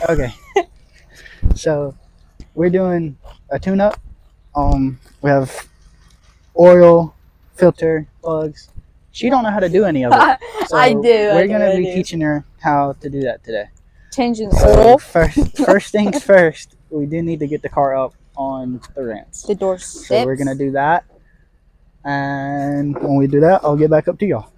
Okay, so we're doing a tune-up. We have oil, filter, plugs. She don't know how to do any of it. So I do. We're gonna be teaching her how to do that today. Changing So oil. first things first, we do need to get the car up on the ramps. The door So we're gonna do that, and when we do that, I'll get back up to y'all.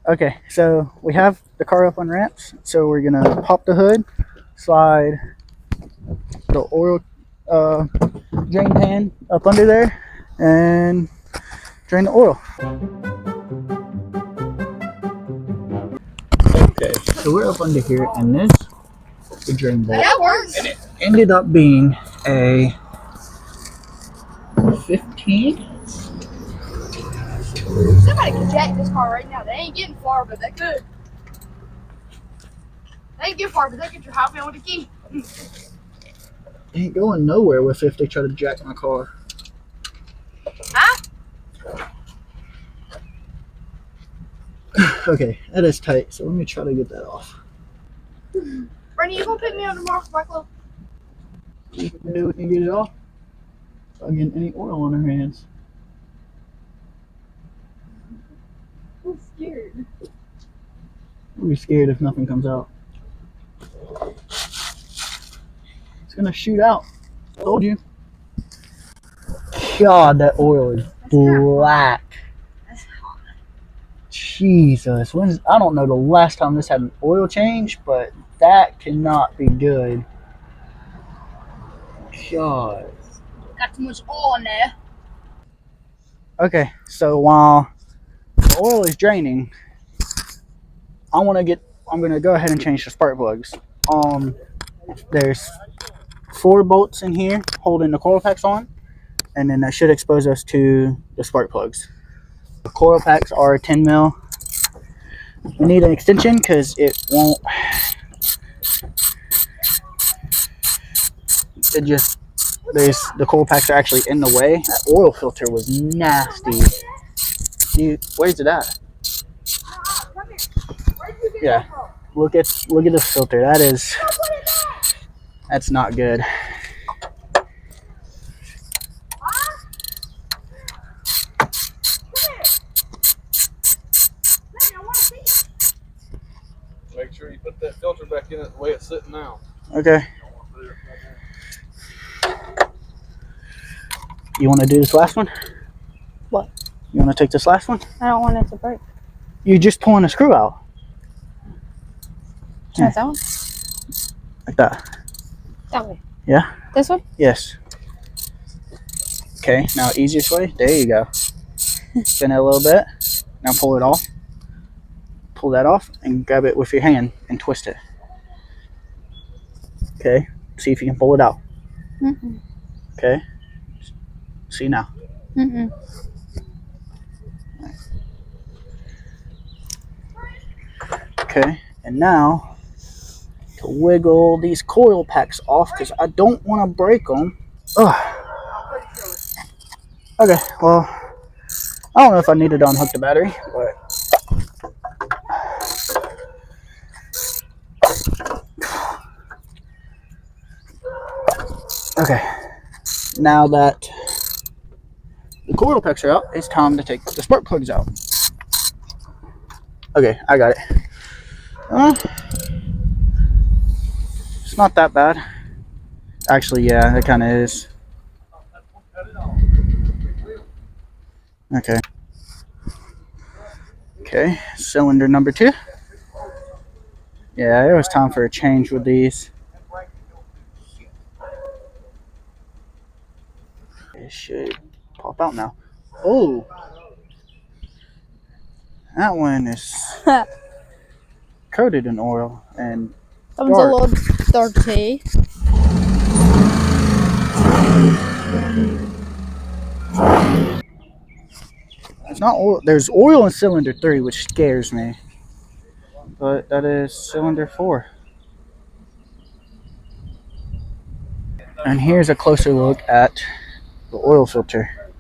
Okay, so we have the car up on ramps. So we're gonna pop the hood, slide the oil drain pan up under there, and drain the oil. Okay, so we're up under here, and this is the drain bolt. That works. And it ended up being a 15. Somebody could jack this car right now. They ain't getting far, but they could. They ain't get far, but they get your hot wheel with a key. Ain't going nowhere with if they try to jack my car. Huh? Okay, that is tight, so let me try to get that off. Brandon, you gonna pick me up tomorrow for my clothes? We can do it and get it off. Without getting any oil on her hands. I'm scared. We'll be scared if nothing comes out. It's gonna shoot out. Told you. God, that oil is black. Jesus, I don't know the last time this had an oil change, but that cannot be good. God. Got too much oil in there. Okay, so while the oil is draining, I'm gonna go ahead and change the spark plugs. There's 4 bolts in here holding the coil packs on, and then that should expose us to the spark plugs. The coil packs are 10 mil. We need an extension because it won't. The coil packs are actually in the way. That oil filter was nasty. Dude, where's it at? Yeah, look at this filter. That's not good. Make sure you put that filter back in it the way it's sitting now. Okay. You want to do this last one? What? You want to take this last one? I don't want it to break. You're just pulling a screw out. Try that one? Like that. That way. Yeah? This one? Yes. Okay, now easiest way. There you go. Spin it a little bit. Now pull it off. Pull that off and grab it with your hand and twist it. Okay, see if you can pull it out. Mm-mm. Okay, see now. Mm-mm. Okay, and now to wiggle these coil packs off because I don't want to break them. Ugh. Okay, well, I don't know if I needed to unhook the battery, but okay. Now that the coil packs are out, it's time to take the spark plugs out. Okay, I got it. It's not that bad. Actually, yeah, it kind of is. Okay. Okay, cylinder number 2. Yeah, it was time for a change with these. It should pop out now. Oh, that one is coated in oil and That one's a little dirty. it's not oil. There's oil in cylinder 3, which scares me. But that is cylinder 4. And here's a closer look at the oil filter.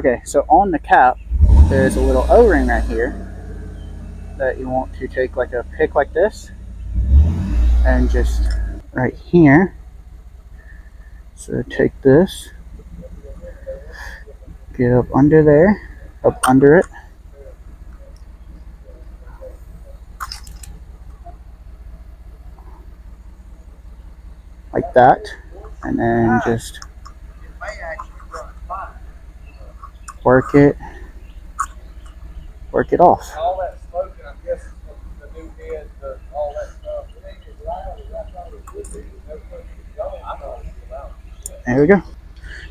Okay, so on the cap, there's a little O-ring right here that you want to take like a pick like this and just right here. So take this, get up under there, up under it, like that, and then just work it off. All that smoking, I guess, the new head, all that stuff. It ain't as loud as I thought it would be. I thought it was loud. There we go.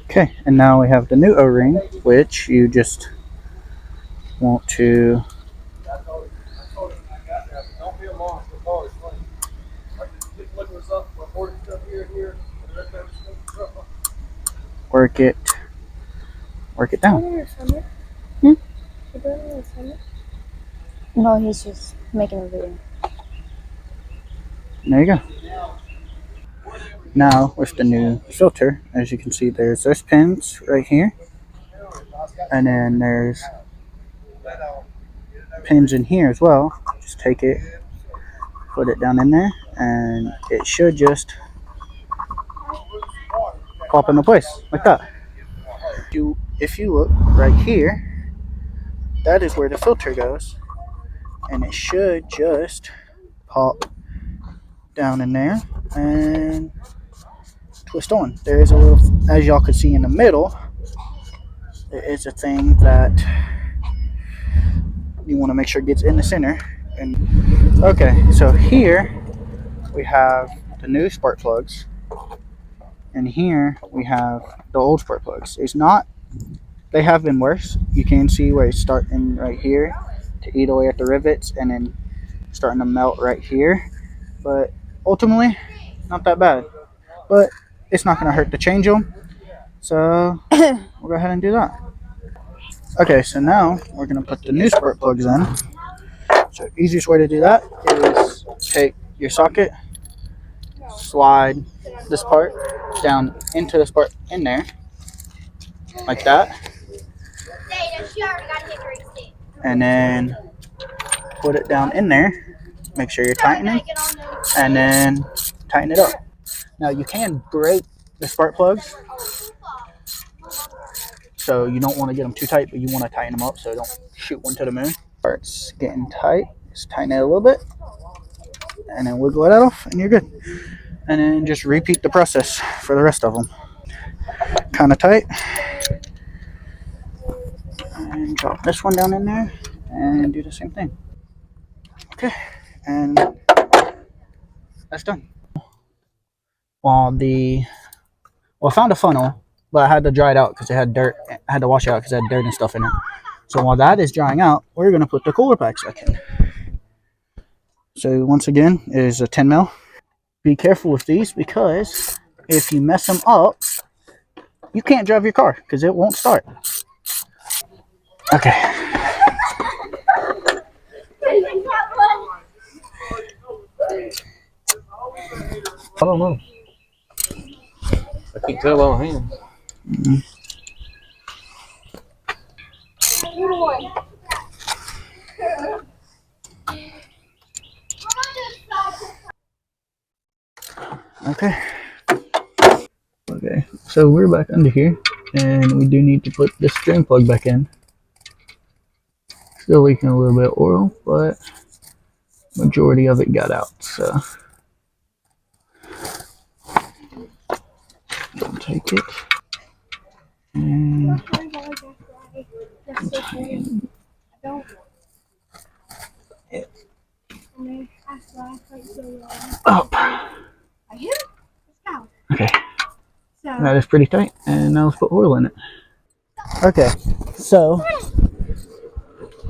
Okay, and now we have the new O-ring, which you just want to I told him when I got there, I said, don't be alarmed. The car is funny. Like, just keep looking us up, recording stuff here and here, and the rest of it's stuff. work it down. Hmm? No, he's just making a video. There you go. Now with the new filter, as you can see, there's those pins right here, and then there's pins in here as well. Just take it, put it down in there, and it should just pop into place like that. If you look right here, that is where the filter goes, and it should just pop down in there and twist on. There is a little, as y'all can see in the middle, there is a thing that you want to make sure gets in the center. And okay, so here we have the new spark plugs, and here we have the old spark plugs. It's not, they have been worse. You can see where it's starting right here to eat away at the rivets, and then starting to melt right here. But ultimately, not that bad. But it's not going to hurt to change them. So we'll go ahead and do that. Okay, so now we're going to put the new spark plugs in. So easiest way to do that is take your socket, slide this part down into this part in there, like that, and then put it down in there. Make sure you're tightening, and then tighten it up. Now you can break the spark plugs, so you don't want to get them too tight, but you want to tighten them up so don't shoot one to the moon. Starts getting tight, just tighten it a little bit, and then wiggle it off, and you're good. And then just repeat the process for the rest of them. Kind of tight, and drop this one down in there, and do the same thing. Okay, and that's done. Well, I found a funnel, but I had to dry it out because it had dirt. I had to wash it out because it had dirt and stuff in it. So while that is drying out, we're gonna put the cooler packs back in. So once again, it is a 10 mil. Be careful with these because if you mess them up, you can't drive your car because it won't start. Okay. I don't know. I can't tell on hands. Okay. Okay. So we're back under here, and we do need to put this drain plug back in. Still leaking a little bit of oil, but majority of it got out. So take it and tighten it up. Okay. That is pretty tight, and now let's put oil in it. Okay, so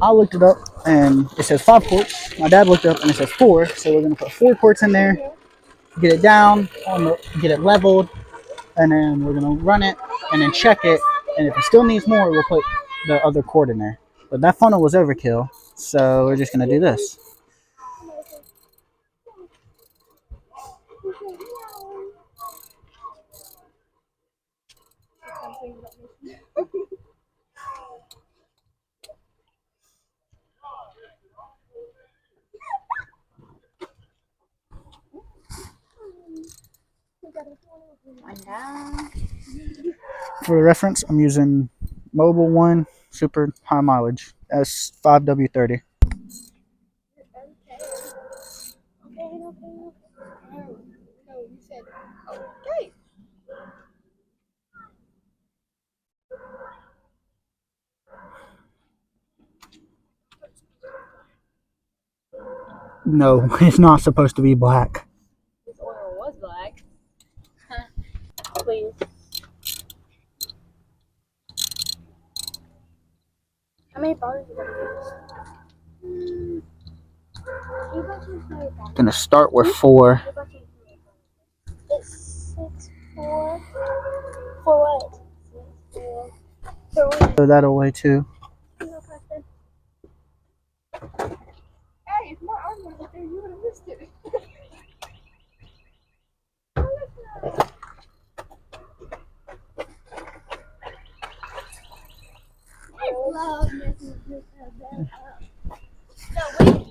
I looked it up and it says 5 quarts. My dad looked it up and it says 4, so we're gonna put 4 quarts in there, get it down, get it leveled, and then we're gonna run it and then check it. And if it still needs more, we'll put the other quart in there. But that funnel was overkill, so we're just gonna do this. For reference, I'm using Mobile One Super High Mileage S5W30. Okay. No, it's not supposed to be black. This oil was black. Please. How many bars are you gonna Gonna start with 4. It's 6, 4. For what? 6, 4. Throw that away too. Hey, if my arm wasn't there, you would have missed it.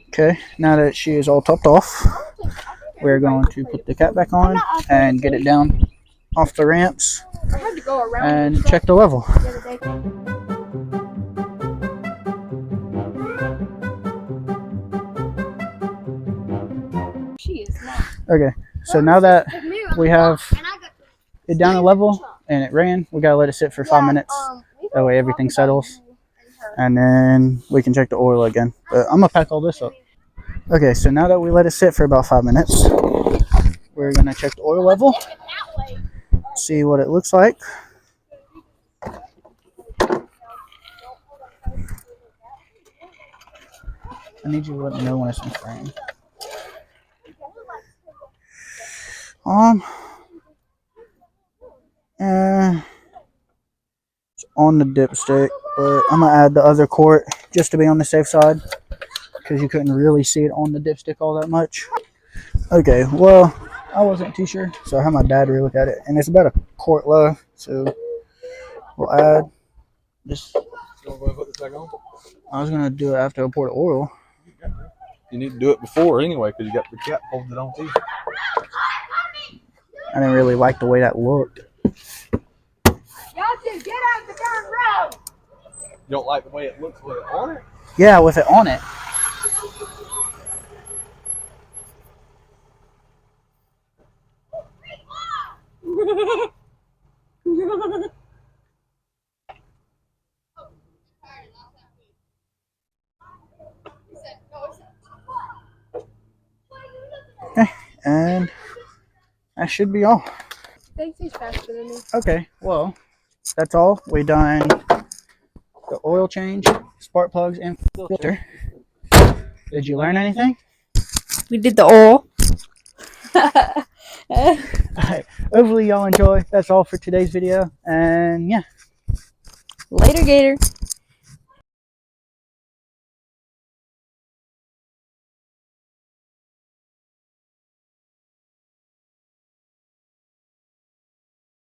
Okay, now that she is all topped off, we're going to put the cap back on and get it down off the ramps I had to go around and check the level. the other day. She is not. Okay, so now that we have it down a level and it ran, we gotta let it sit for 5 minutes. That way everything settles, and then we can check the oil again. But I'm gonna pack all this up. Okay, so now that we let it sit for about 5 minutes, we're gonna check the oil level, see what it looks like. I need you to let me know when it's in frame. It's on the dipstick, but I'm gonna add the other quart just to be on the safe side, because you couldn't really see it on the dipstick all that much. Okay, well, I wasn't too sure, so I had my dad relook at it, and it's about a quart low, so we'll add this. You want to go put this back on? I was gonna do it after I pour the oil. You need to do it before anyway, because you got the cap holding it on too. I didn't really like the way that looked. Y'all just get out the darn road! You don't like the way it looks with it on it? Yeah, with it on it. Okay, and that should be all. Thanks, he's faster than me. Okay, well, that's all. We done the oil change, spark plugs, and filter. Did you learn anything? We did the oil. Alright, hopefully y'all enjoy. That's all for today's video, and yeah. Later, Gator.